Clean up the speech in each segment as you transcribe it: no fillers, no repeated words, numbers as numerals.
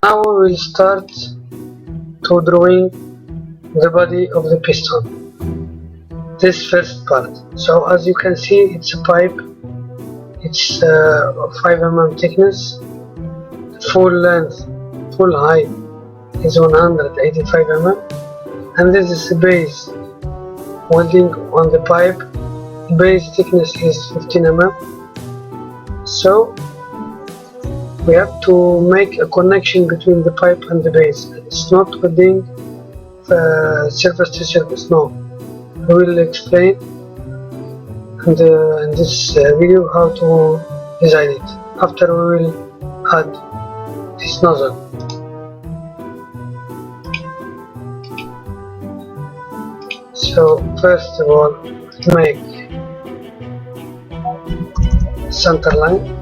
Now we will start to drawing the body of the piston, this first part. So as you can see, it's a pipe. It's 5 mm thickness. Full length, full height is 185 mm, and this is the base welding on the pipe. The base thickness is 15 mm. So we have to make a connection between the pipe and the base. It's not welding surface to surface, no. I will explain in this video how to design it. After we will add this nozzle. So first of all, make center line.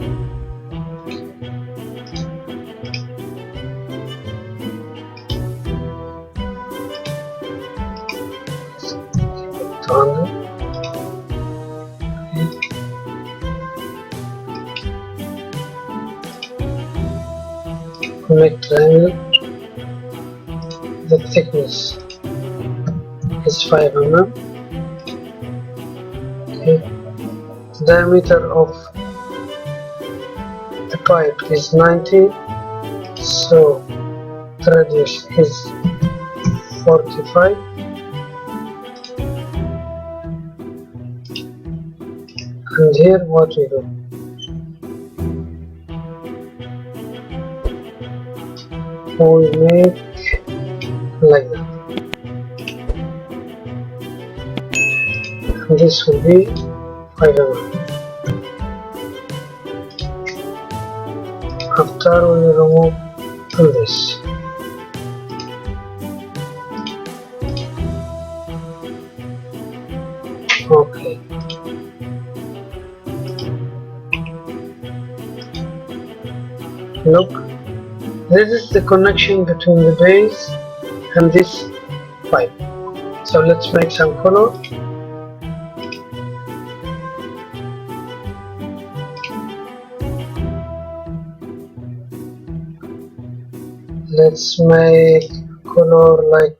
Make triangle. The thickness is 5 mm. Okay. The diameter of the pipe is 90, so the radius is 45. And here what we do, we make like that, and this will be 5 mm. After we remove this, okay. Look, this is the connection between the base and this pipe. So let's make some color. Let's make color like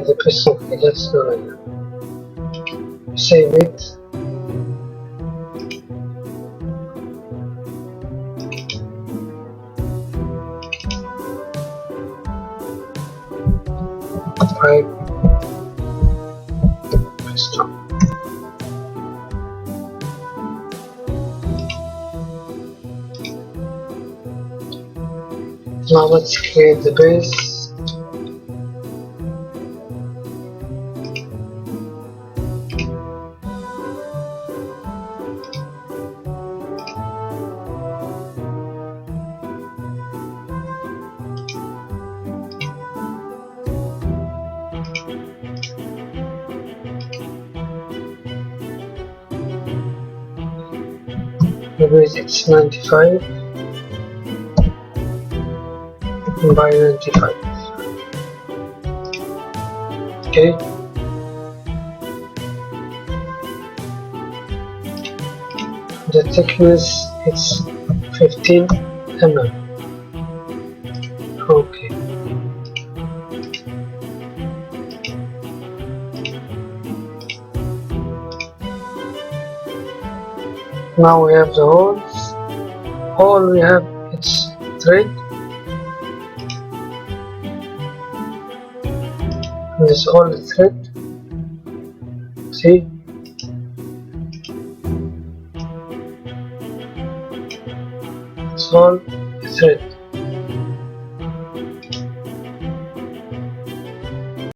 the piston. Okay, let's do like that. Save it. Pipe piston. Now let's create the base. The base is 95 by 95. Okay. The thickness is 15 mm. Okay. Now we have the holes. All we have is thread. This is all the thread. See? It's all thread.